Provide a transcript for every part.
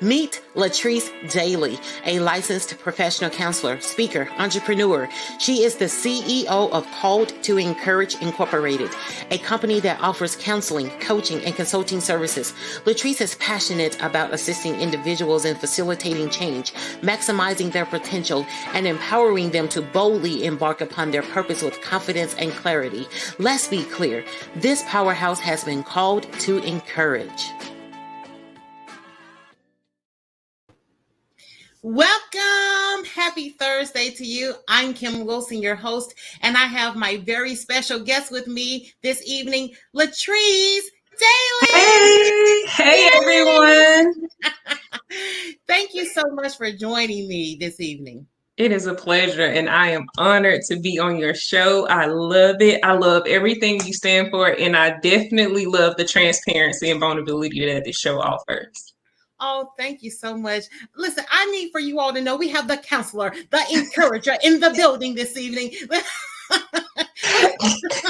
Meet Latrice Daly, a licensed professional counselor, speaker, entrepreneur. She is the CEO of Called to Encourage Incorporated, a company that offers counseling, coaching, and consulting services. Latrice is passionate about assisting individuals in facilitating change, maximizing their potential, and empowering them to boldly embark upon their purpose with confidence and clarity. Let's be clear, this powerhouse has been called to encourage. Welcome. Happy Thursday to you. I'm Kim Wilson, your host, and I have my very special guest with me this evening, Latrice Daly. Hey everyone. Thank you so much for joining me this evening. It is a pleasure, and I am honored to be on your show. I love it. I love everything you stand for, and I definitely love the transparency and vulnerability that this show offers. Oh, thank you so much. Listen, I need for you all to know we have the counselor, the encourager in the building this evening. I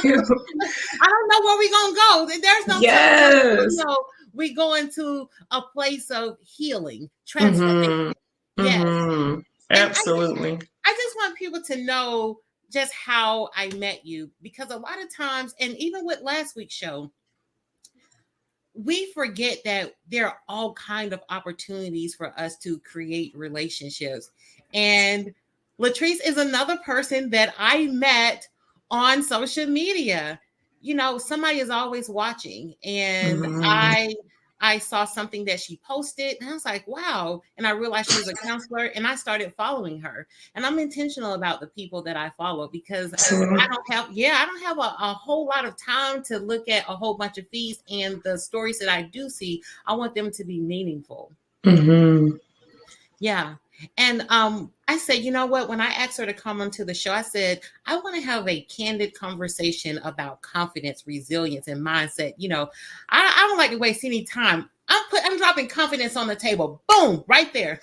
don't know where we're going to go. There's no time. We go into a place of healing, transformation. Yes. Mm-hmm. Absolutely. I just want people to know just how I met you, because a lot of times, and even with last week's show, we forget that there are all kinds of opportunities for us to create relationships. And Latrice is another person that I met on social media. You know, somebody is always watching, and I saw something that she posted, and I was like, wow. And I realized she was a counselor, and I started following her. And I'm intentional about the people that I follow, because I don't have a whole lot of time to look at a whole bunch of feeds, and the stories that I do see, I want them to be meaningful. Yeah. And I said, you know what, when I asked her to come onto the show, I said, I want to have a candid conversation about confidence, resilience, and mindset. You know, I don't like to waste any time. I'm dropping confidence on the table. Boom, right there.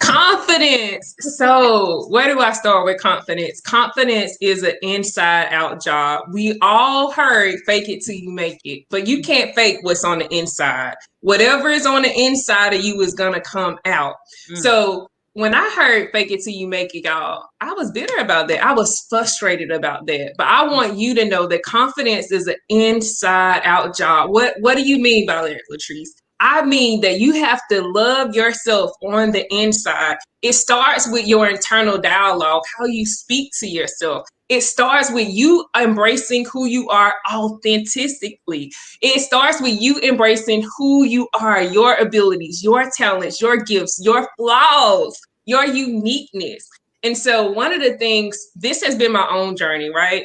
Confidence. So where do I start with confidence? Confidence is an inside out job. We all heard fake it till you make it, but you can't fake what's on the inside. Whatever is on the inside of you is going to come out. So when I heard fake it till you make it, y'all, I was bitter about that. I was frustrated about that. But I want you to know that confidence is an inside out job. What do you mean by that, Latrice? I mean that you have to love yourself on the inside. It starts with your internal dialogue, how you speak to yourself. It starts with you embracing who you are authentically. It starts with you embracing who you are, your abilities, your talents, your gifts, your flaws, your uniqueness. And so one of the things, this has been my own journey, right?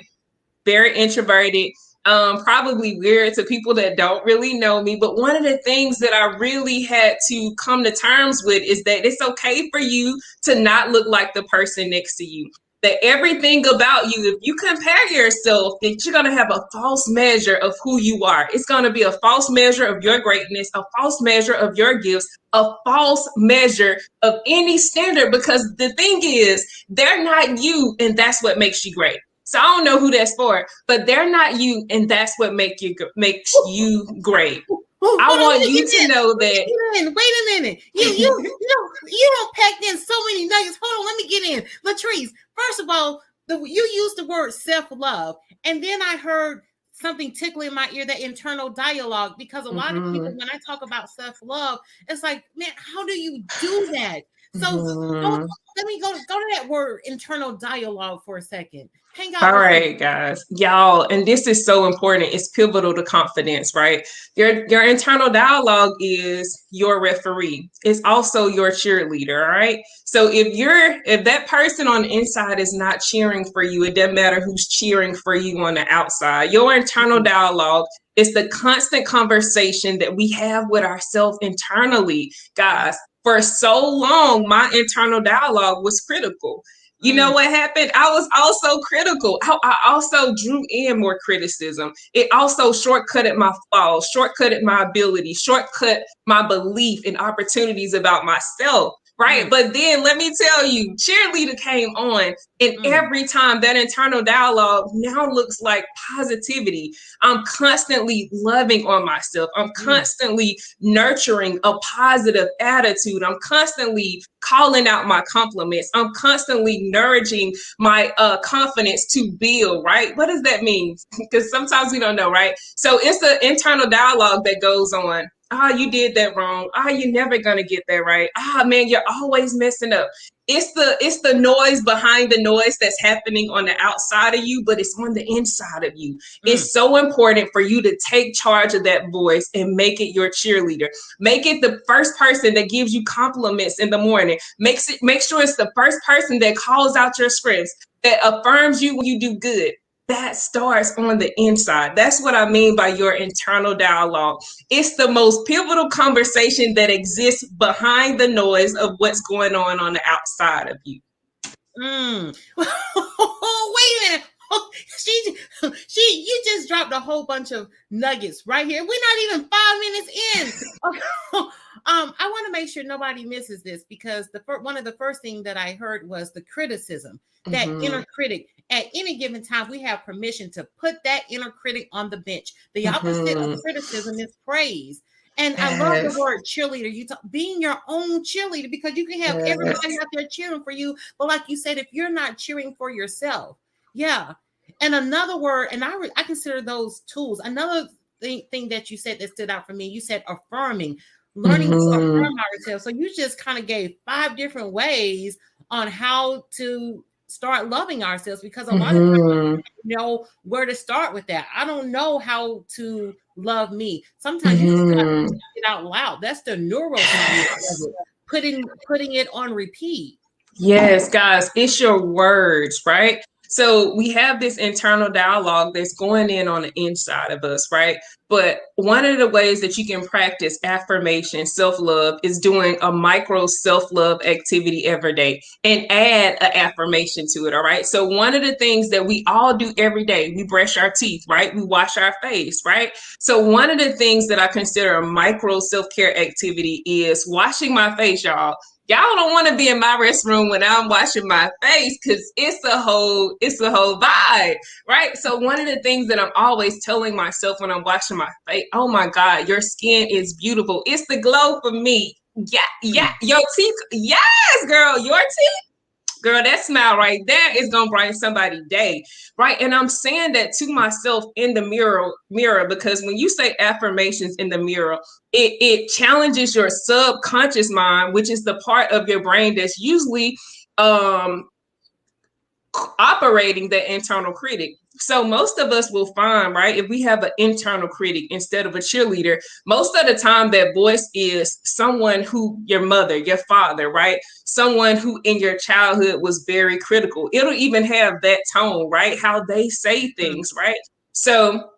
Very introverted. Probably weird to people that don't really know me. But one of the things that I really had to come to terms with is that it's okay for you to not look like the person next to you. That everything about you, if you compare yourself, that you're going to have a false measure of who you are. It's going to be a false measure of your greatness, a false measure of your gifts, a false measure of any standard, because the thing is, they're not you, and that's what makes you great. So I don't know who that's for, but they're not you, and that's what makes you great. I want you to know that. Wait a minute. You don't pack in so many nuggets. Hold on, let me get in. Latrice, first of all, you used the word self-love, and then I heard something tickle in my ear, that internal dialogue, because a lot of people, when I talk about self-love, it's like, man, how do you do that? So let me go to that word, internal dialogue, for a second. Hang on. All right, guys, y'all, and this is so important. It's pivotal to confidence, right? Your internal dialogue is your referee. It's also your cheerleader, all right? So if that person on the inside is not cheering for you, it doesn't matter who's cheering for you on the outside. Your internal dialogue is the constant conversation that we have with ourselves internally, guys. For so long, my internal dialogue was critical. You know what happened? I was also critical. I also drew in more criticism. It also shortcutted my flaws, shortcutted my ability, shortcut my belief and opportunities about myself. right? But then let me tell you, cheerleader came on, and every time that internal dialogue now looks like positivity. I'm constantly loving on myself. I'm constantly nurturing a positive attitude. I'm constantly calling out my compliments. I'm constantly nourishing my confidence to build, right? What does that mean? Because sometimes we don't know, right? So it's the internal dialogue that goes on. Ah, you did that wrong. Ah, you're never gonna get that right. Ah, man, you're always messing up. It's the noise behind the noise that's happening on the outside of you, but it's on the inside of you. It's so important for you to take charge of that voice and make it your cheerleader. Make it the first person that gives you compliments in the morning. Make sure it's the first person that calls out your strengths, that affirms you when you do good. That starts on the inside. That's what I mean by your internal dialogue. It's the most pivotal conversation that exists behind the noise of what's going on the outside of you. Wait a minute. You just dropped a whole bunch of nuggets right here. We're not even 5 minutes in. I want to make sure nobody misses this, because one of the first things that I heard was the criticism, that inner critic. At any given time, we have permission to put that inner critic on the bench. The opposite of criticism is praise. And I love the word cheerleader. You talk being your own cheerleader, because you can have everybody out there cheering for you. But like you said, if you're not cheering for yourself, And another word, and I consider those tools. Another thing that you said that stood out for me, you said affirming, learning to affirm ourselves. So you just kind of gave 5 different ways on how to start loving ourselves, because a lot of times I don't know where to start with that. I don't know how to love me. Sometimes you just gotta say it out loud. That's the neuroscience of it. Putting it on repeat. Yes, guys, it's your words, right? So we have this internal dialogue that's going in on the inside of us, right? But one of the ways that you can practice affirmation, self-love, is doing a micro self-love activity every day and add an affirmation to it, all right? So one of the things that we all do every day, we brush our teeth, right? We wash our face, right? So one of the things that I consider a micro self-care activity is washing my face, y'all. Y'all don't want to be in my restroom when I'm washing my face, because it's a whole vibe, right? So one of the things that I'm always telling myself when I'm washing my face, oh my God, your skin is beautiful. It's the glow for me. Yeah, your teeth. Yes, girl, your teeth. Girl, that smile right there is gonna brighten somebody's day, right? And I'm saying that to myself in the mirror, because when you say affirmations in the mirror, it challenges your subconscious mind, which is the part of your brain that's usually operating the internal critic. So most of us will find, right, if we have an internal critic instead of a cheerleader, most of the time that voice is someone who, your mother, your father, right? Someone who in your childhood was very critical. It'll even have that tone, right? How they say things, right? So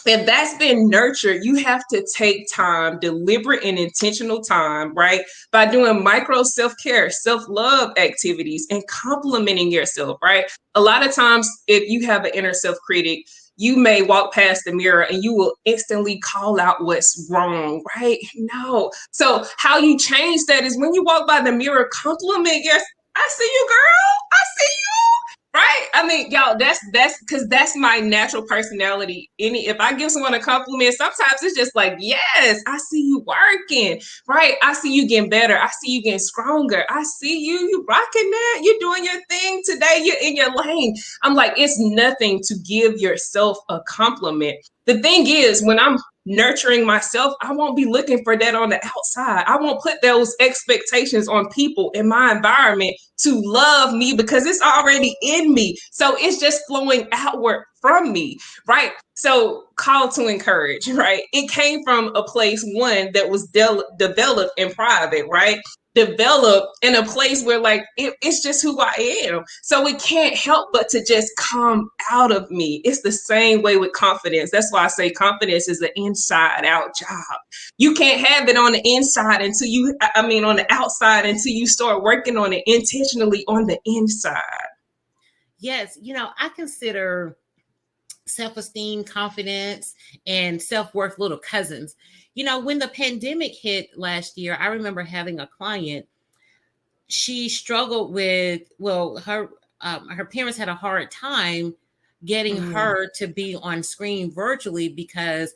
if that's been nurtured, you have to take time, deliberate and intentional time, right? By doing micro self-care, self-love activities and complimenting yourself, right? A lot of times, if you have an inner self-critic, you may walk past the mirror and you will instantly call out what's wrong, right? No. So how you change that is when you walk by the mirror, compliment yourself. I see you, girl. I see you. Right? I mean, y'all, that's because that's my natural personality. If I give someone a compliment, sometimes it's just like, yes, I see you working, right? I see you getting better. I see you getting stronger. I see you rocking that. You're doing your thing today. You're in your lane. I'm like, it's nothing to give yourself a compliment. The thing is, when I'm nurturing myself, I won't be looking for that on the outside. I won't put those expectations on people in my environment to love me, because it's already in me. So it's just flowing outward from me, right? So call to encourage, right? It came from a place, one, that was developed in private, right? Developed in a place where like it's just who I am. So it can't help but to just come out of me. It's the same way with confidence. That's why I say confidence is an inside out job. You can't have it on the inside on the outside until you start working on it intentionally on the inside. Yes, I consider self-esteem, confidence, and self-worth little cousins. When the pandemic hit last year, I remember having a client she struggled with, well, her parents had a hard time getting her to be on screen virtually because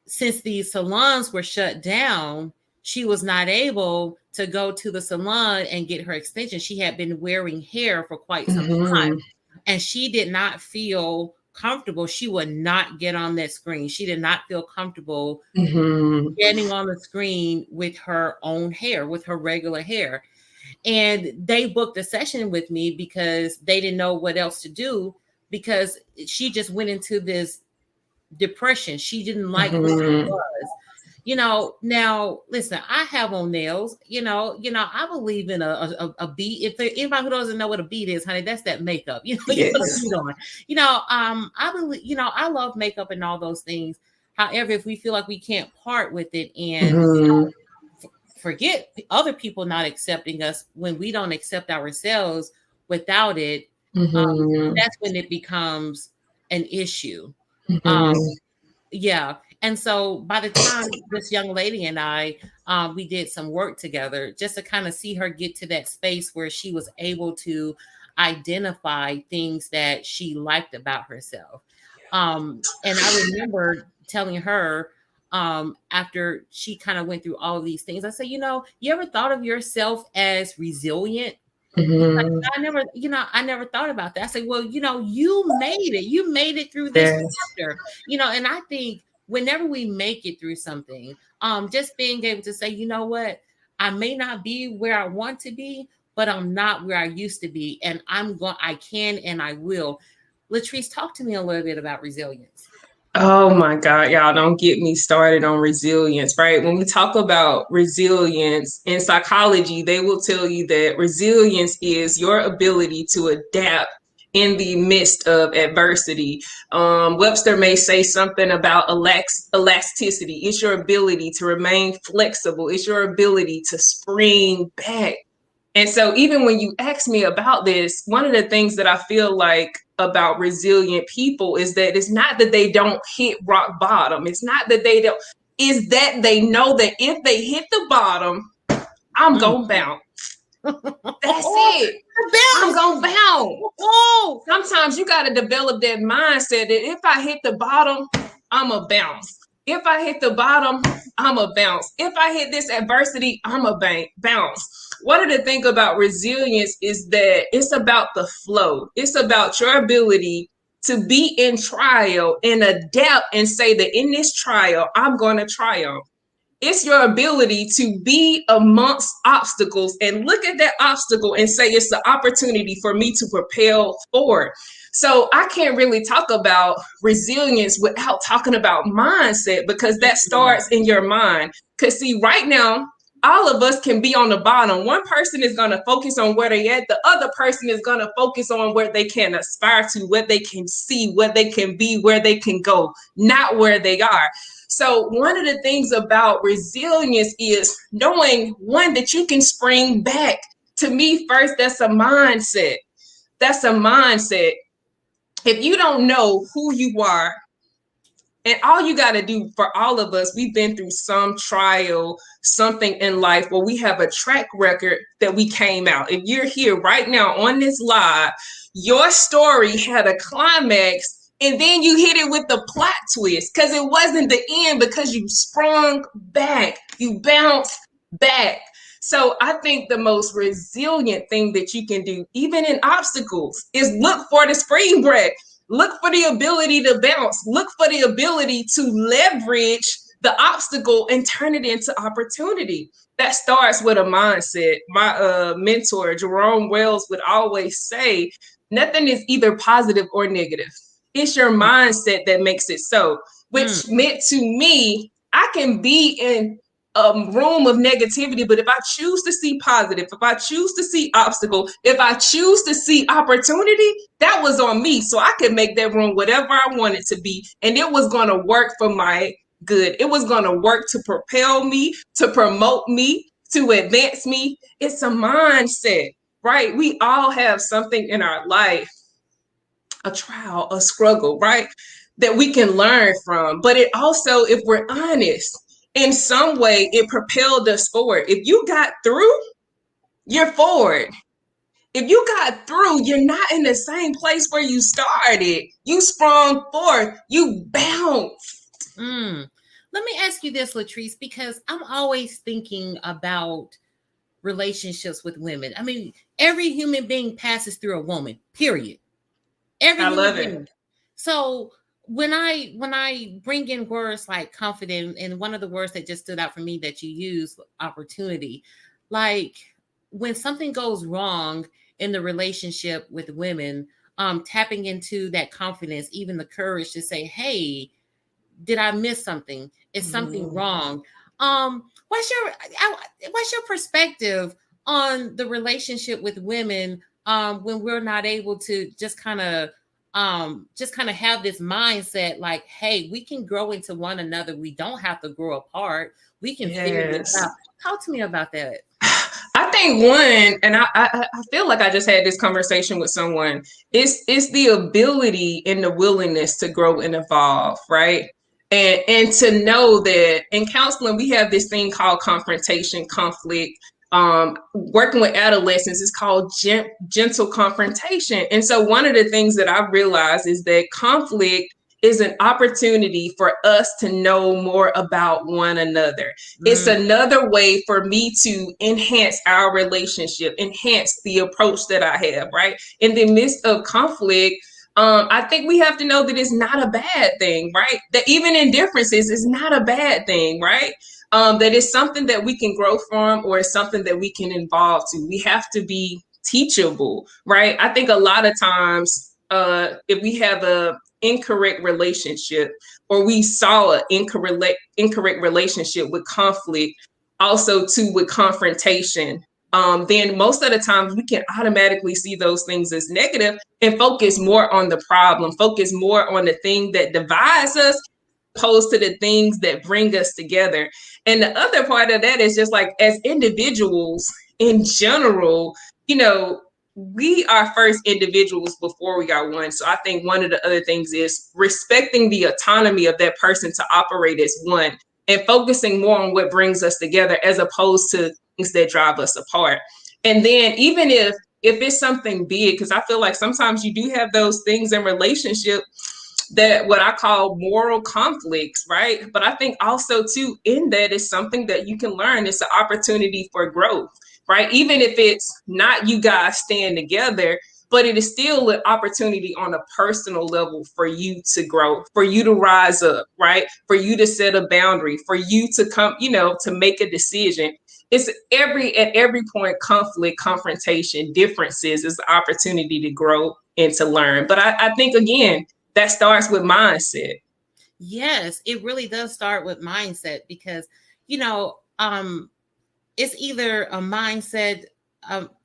since these salons were shut down, she was not able to go to the salon and get her extension. She had been wearing hair for quite some time, and she did not feel comfortable. She would not get on that screen. She did not feel comfortable getting on the screen with her own hair, with her regular hair. And they booked a session with me because they didn't know what else to do, because she just went into this depression. She didn't like who she was. Now listen, I have on nails, I believe in a beat. If anybody who doesn't know what a beat is, honey, that's that makeup. You put a beat on. I believe, I love makeup and all those things. However, if we feel like we can't part with it and forget other people not accepting us when we don't accept ourselves without it, that's when it becomes an issue. Yeah. And so by the time this young lady and I, we did some work together just to kind of see her get to that space where she was able to identify things that she liked about herself. And I remember telling her, after she kind of went through all of these things, I said, you ever thought of yourself as resilient? Like, I never thought about that. I said, well, you made it through this chapter, and I think whenever we make it through something, just being able to say, you know what, I may not be where I want to be, but I'm not where I used to be. And I can, and I will. Latrice, talk to me a little bit about resilience. Oh my God, y'all don't get me started on resilience, right? When we talk about resilience in psychology, they will tell you that resilience is your ability to adapt in the midst of adversity. Webster may say something about elasticity. It's your ability to remain flexible. It's your ability to spring back. And so even when you ask me about this, one of the things that I feel like about resilient people is that it's not that they don't hit rock bottom. It's not that they don't, is that they know that if they hit the bottom, I'm going to bounce. That's it. I'm going to bounce. Sometimes you got to develop that mindset that if I hit the bottom, I'm a bounce. If I hit the bottom, I'm a bounce. If I hit this adversity, I'm a bounce. One of the things about resilience is that it's about the flow. It's about your ability to be in trial and adapt and say that in this trial, I'm going to triumph. It's your ability to be amongst obstacles and look at that obstacle and say it's the opportunity for me to propel forward. So I can't really talk about resilience without talking about mindset, because that starts in your mind. Because see, right now, all of us can be on the bottom. One person is going to focus on where they're at. The other person is going to focus on where they can aspire to, what they can see, what they can be, where they can go, not where they are. So one of the things about resilience is knowing, one, that you can spring back. To me, first, that's a mindset. That's a mindset. If you don't know who you are, and all you got to do, for all of us, we've been through some trial, something in life where we have a track record that we came out. If you're here right now on this live, your story had a climax, and then you hit it with the plot twist because it wasn't the end, because you sprung back, you bounced back. So I think the most resilient thing that you can do, even in obstacles, is look for the spring break. Look for the ability to bounce. Look for the ability to leverage the obstacle and turn it into opportunity. That starts with a mindset. My mentor, Jerome Wells, would always say, nothing is either positive or negative. It's your mindset that makes it so, which meant to me, I can be in a room of negativity, but if I choose to see positive, if I choose to see obstacle, if I choose to see opportunity, that was on me. So I could make that room whatever I want it to be, and it was going to work for my good. It was going to work to propel me, to promote me, to advance me. It's a mindset, right? We all have something in our life, a trial, a struggle, right, that we can learn from. But it also, if we're honest, in some way, it propelled us forward. If you got through, you're forward. If you got through, you're not in the same place where you started. You sprung forth. You bounced. Mm. Let me ask you this, Latrice, because I'm always thinking about relationships with women. I mean, every human being passes through a woman, period. Every I human love it. being. So when I bring in words like confident, and one of the words that just stood out for me that you use, opportunity, like when something goes wrong in the relationship with women, tapping into that confidence, even the courage to say, hey, did I miss something? Is something wrong? What's your perspective on the relationship with women, when we're not able to just kind of have this mindset like, hey, we can grow into one another. We don't have to grow apart. We can figure this Yes. out. Talk to me about that. I think one, and I feel like I just had this conversation with someone. It's the ability and the willingness to grow and evolve, right? And to know that in counseling we have this thing called confrontation, conflict. Working with adolescents is called gentle confrontation. And so one of the things that I've realized is that conflict is an opportunity for us to know more about one another. It's Mm, another way for me to enhance our relationship, enhance the approach that I have, right? In the midst of conflict, I think we have to know that it's not a bad thing, right? That even indifferences is not a bad thing, right? That it's something that we can grow from, or it's something that we can evolve to. We have to be teachable, right? I think a lot of times, if we have a incorrect relationship, or we saw an incorrect relationship with conflict, also too with confrontation, then most of the times we can automatically see those things as negative and focus more on the problem, focus more on the thing that divides us, opposed to the things that bring us together. And the other part of that is just like, as individuals in general, you know, we are first individuals before we are one. So I think one of the other things is respecting the autonomy of that person to operate as one, and focusing more on what brings us together as opposed to things that drive us apart. And then even if it's something big, because I feel like sometimes you do have those things in relationship, that what I call moral conflicts, right? But I think also too, in that is something that you can learn. It's an opportunity for growth, right? Even if it's not you guys staying together, but it is still an opportunity on a personal level for you to grow, for you to rise up, right? For you to set a boundary, for you to come, to make a decision. It's at every point, conflict, confrontation, differences is the opportunity to grow and to learn. But I think again, that starts with mindset. yes, it really does start with mindset because, you know, it's either a mindset,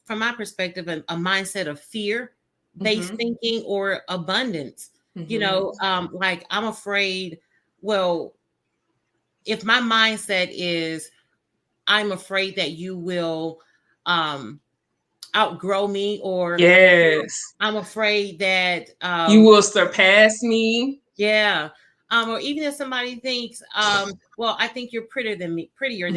from my perspective, a mindset of fear based Mm-hmm. thinking, or abundance. Mm-hmm. Like, I'm afraid. Well, if my mindset is, I'm afraid that you will um, outgrow me, or Yes. I'm afraid that You will surpass me. yeah. Or even if somebody thinks, well, I think you're prettier than me. I think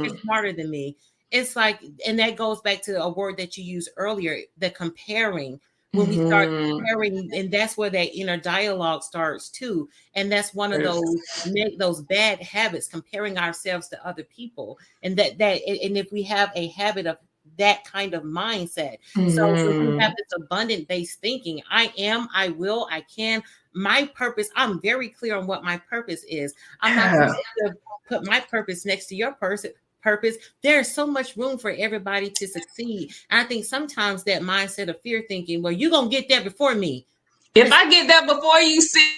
you're Mm-hmm. smarter than me. It's like, and that goes back to a word that you used earlier, the comparing. When we start Mm-hmm. comparing, and that's where that inner dialogue starts too. And that's one of Yes. those bad habits, comparing ourselves to other people. And and if we have a habit of that kind of mindset. So when we have Mm-hmm. this abundant based thinking, I am, I will, I can, my purpose, I'm very clear on what my purpose is. I'm not Yeah. going to put my purpose next to your purpose. There's so much room for everybody to succeed. And I think sometimes that mindset of fear thinking, well, you're going to get there before me. If I get that before you see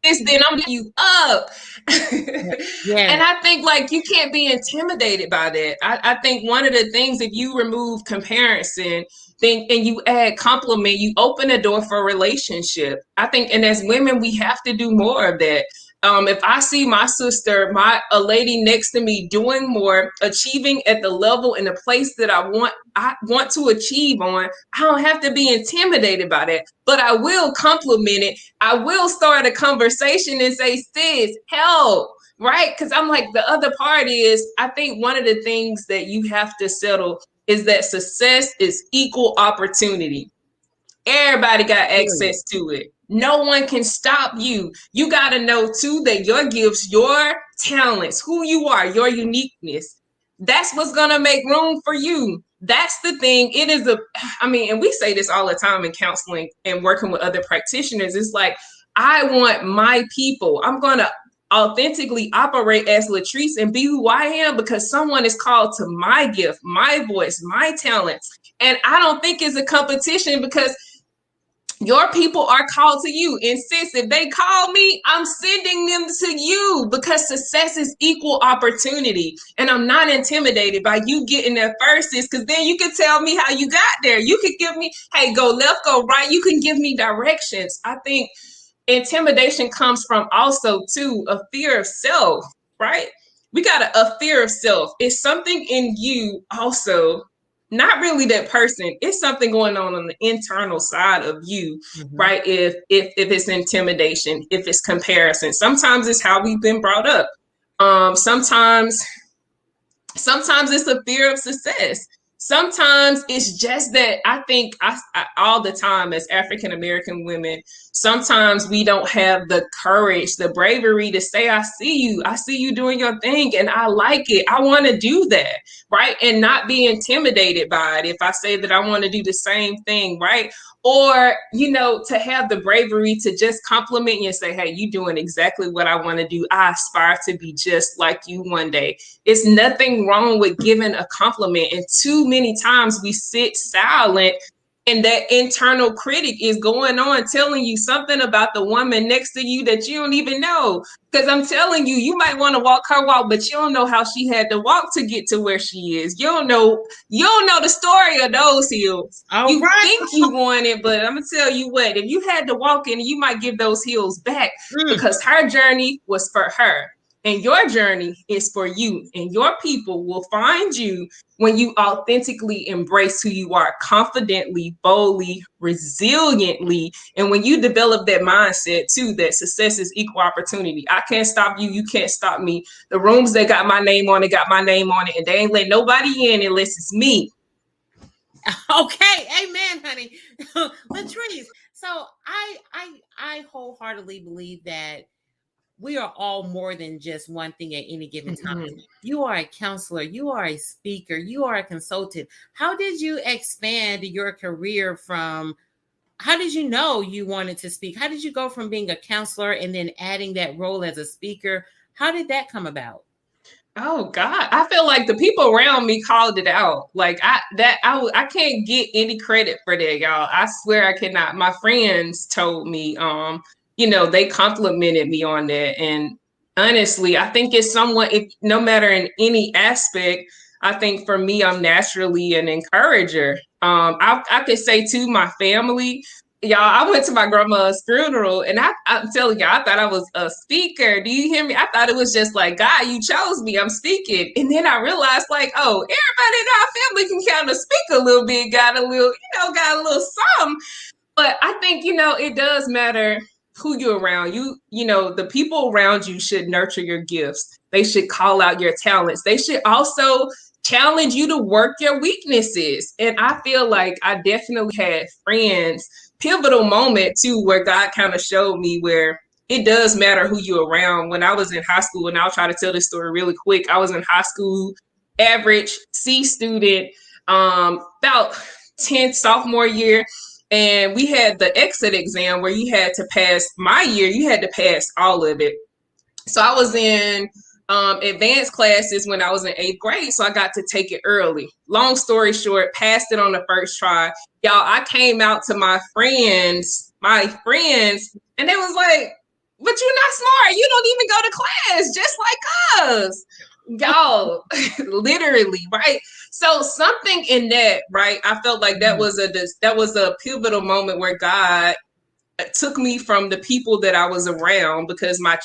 this, then I'm you up. And Yes. I think like you can't be intimidated by that. I think one of the things, if you remove comparison, then and you add compliment, you open a door for a relationship. I think, and as women, we have to do more of that. If I see my sister, a lady next to me doing more, achieving at the level and the place that I want to achieve on, I don't have to be intimidated by that. But I will compliment it. I will start a conversation and say, sis, help. right? Because I'm like, the other part is, I think one of the things that you have to settle is that success is equal opportunity. Everybody got access to it. No one can stop you. You got to know too that your gifts, your talents, who you are, your uniqueness, that's what's going to make room for you. That's the thing. It is and we say this all the time in counseling and working with other practitioners. It's like, I want my people. I'm going to authentically operate as Latrice and be who I am because someone is called to my gift, my voice, my talents. And I don't think it's a competition because your people are called to you. And sis, if they call me, I'm sending them to you because success is equal opportunity. And I'm not intimidated by you getting there first, sis, because then you can tell me how you got there. You could give me, hey, go left, go right. You can give me directions. I think intimidation comes from also, too, a fear of self, right? We got a fear of self. It's something in you also, not really that person. It's something going on the internal side of you, right? If it's intimidation, if it's comparison, sometimes it's how we've been brought up. Sometimes it's a fear of success. Sometimes it's just that I think I all the time as African American women, sometimes we don't have the courage, the bravery to say, I see you doing your thing and I like it. I want to do that, right? And not be intimidated by it. If I say that I want to do the same thing, right? Or, to have the bravery to just compliment you and say, hey, you doing exactly what I want to do. I aspire to be just like you one day. It's nothing wrong with giving a compliment. And too many times we sit silent and that internal critic is going on telling you something about the woman next to you that you don't even know. Because I'm telling you, you might want to walk her walk, but you don't know how she had to walk to get to where she is. You don't know the story of those hills. You think you want it, but I'm gonna tell you what, if you had to walk in, you might give those hills back because her journey was for her. And your journey is for you, and your people will find you when you authentically embrace who you are, confidently, boldly, resiliently. And when you develop that mindset too, that success is equal opportunity. I can't stop you. You can't stop me. The rooms that got my name on it, got my name on it, and they ain't let nobody in unless it's me. Okay, amen, honey. Latrice, so I wholeheartedly believe that we are all more than just one thing at any given time. You are a counselor, you are a speaker, you are a consultant. How did you expand your career from, how did you know you wanted to speak? How did you go from being a counselor and then adding that role as a speaker? How did that come about? Oh God, I feel like the people around me called it out. Like I can't get any credit for that, y'all. I swear I cannot. My friends told me, they complimented me on that. And honestly, I think it's somewhat, if no matter in any aspect, I think for me, I'm naturally an encourager. I could say to my family, y'all, I went to my grandma's funeral and I'm telling y'all, I thought I was a speaker. Do you hear me? I thought it was just like, God, you chose me. I'm speaking. And then I realized, like, oh, everybody in our family can kind of speak a little bit, got a little something. But I think, it does matter who you're around. The people around you should nurture your gifts. They should call out your talents. They should also challenge you to work your weaknesses. And I feel like I definitely had friends, pivotal moment too, where God kind of showed me where it does matter who you're around. When I was in high school, and I'll try to tell this story really quick. I was in high school, average C student, about 10th sophomore year. And we had the exit exam where you had to pass my year, you had to pass all of it. So I was in advanced classes when I was in 8th grade. So I got to take it early. Long story short, passed it on the first try. Y'all, I came out to my friends, and they was like, but you're not smart. You don't even go to class, just like us. Y'all, literally, right? So something in that, right? I felt like that was a pivotal moment where God took me from the people that I was around, because my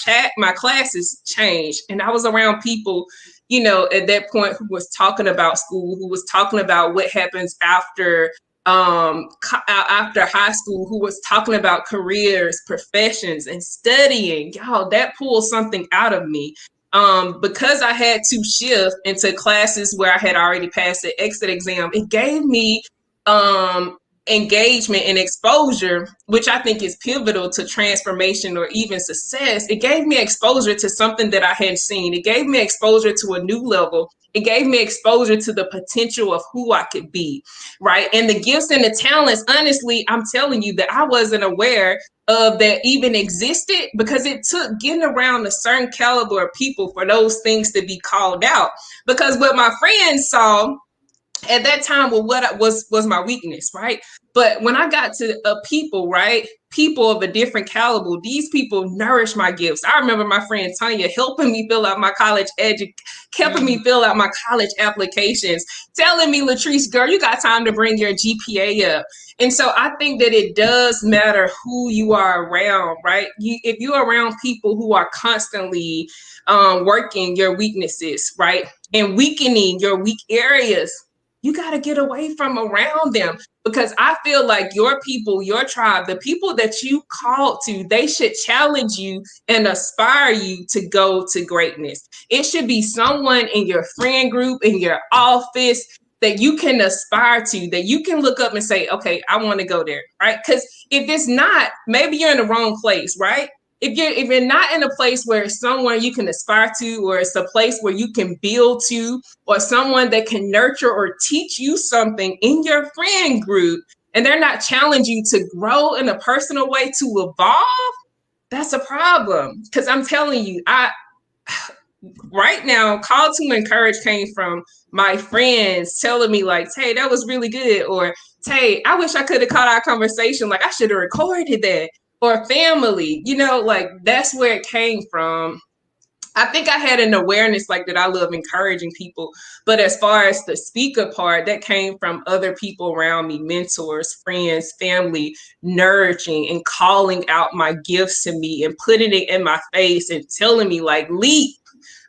classes changed, and I was around people, at that point, who was talking about school, who was talking about what happens after high school, who was talking about careers, professions, and studying. Y'all, that pulled something out of me. because I had to shift into classes where I had already passed the exit exam, it gave me engagement and exposure, which I think is pivotal to transformation or even success. It gave me exposure to something that I hadn't seen. It gave me exposure to a new level. It gave me exposure to the potential of who I could be, right? And the gifts and the talents, honestly, I'm telling you that I wasn't aware of that even existed, because it took getting around a certain caliber of people for those things to be called out. Because what my friends saw at that time, well, what was my weakness, right? But when I got to people, right, people of a different caliber, these people nourish my gifts. I remember my friend Tanya helping me fill out my helping me fill out my college applications, telling me, Latrice, girl, you got time to bring your GPA up. And so I think that it does matter who you are around, right? If you're around people who are constantly working your weaknesses, right, and weakening your weak areas, you got to get away from around them, because I feel like your people, your tribe, the people that you called to, they should challenge you and aspire you to go to greatness. It should be someone in your friend group, in your office, that you can aspire to, that you can look up and say, okay, I want to go there, right? Because if it's not, maybe you're in the wrong place, right? If you're not in a place where it's someone you can aspire to, or it's a place where you can build to, or someone that can nurture or teach you something in your friend group, and they're not challenging you to grow in a personal way, to evolve, that's a problem. Because I'm telling you, right now, call to encourage came from my friends telling me like, Tay, that was really good. Or Tay, I wish I could have caught our conversation. Like, I should have recorded that. Or family, like that's where it came from. I think I had an awareness like that I love encouraging people. But as far as the speaker part, that came from other people around me, mentors, friends, family, nurturing and calling out my gifts to me and putting it in my face and telling me like, leap.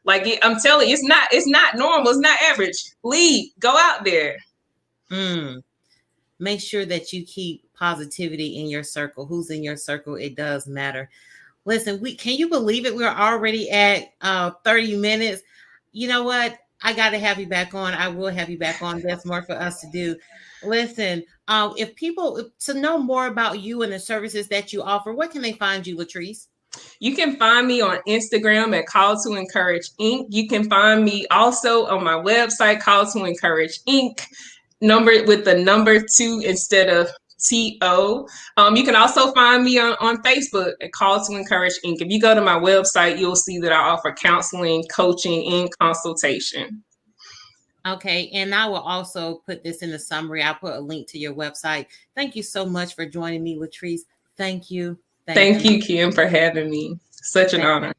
Like, I'm telling you, it's not normal. It's not average. Leap, go out there. Make sure that you keep positivity in your circle. Who's in your circle? It does matter. Listen, can you believe it? We're already at 30 minutes. You know what? I got to have you back on. I will have you back on. There's more for us to do. Listen, if people to know more about you and the services that you offer, where can they find you, Latrice? You can find me on Instagram at Call to Encourage Inc. You can find me also on my website, Call to Encourage Inc. Number with the number 2 instead of TO. You can also find me on Facebook at Call to Encourage Inc. If you go to my website, you'll see that I offer counseling, coaching, and consultation. Okay, and I will also put this in the summary. I'll put a link to your website. Thank you so much for joining me, Latrice. Thank you. Thank you, Kim, for having me. Such an honor.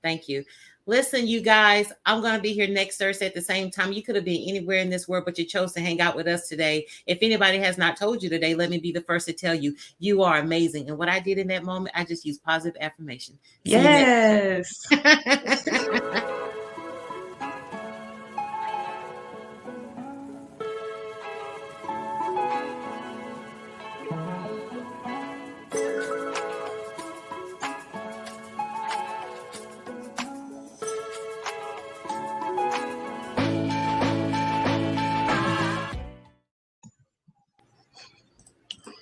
Thank you. Listen, you guys, I'm going to be here next Thursday at the same time. You could have been anywhere in this world, but you chose to hang out with us today. If anybody has not told you today, let me be the first to tell you, you are amazing. And what I did in that moment, I just used positive affirmation. Yes.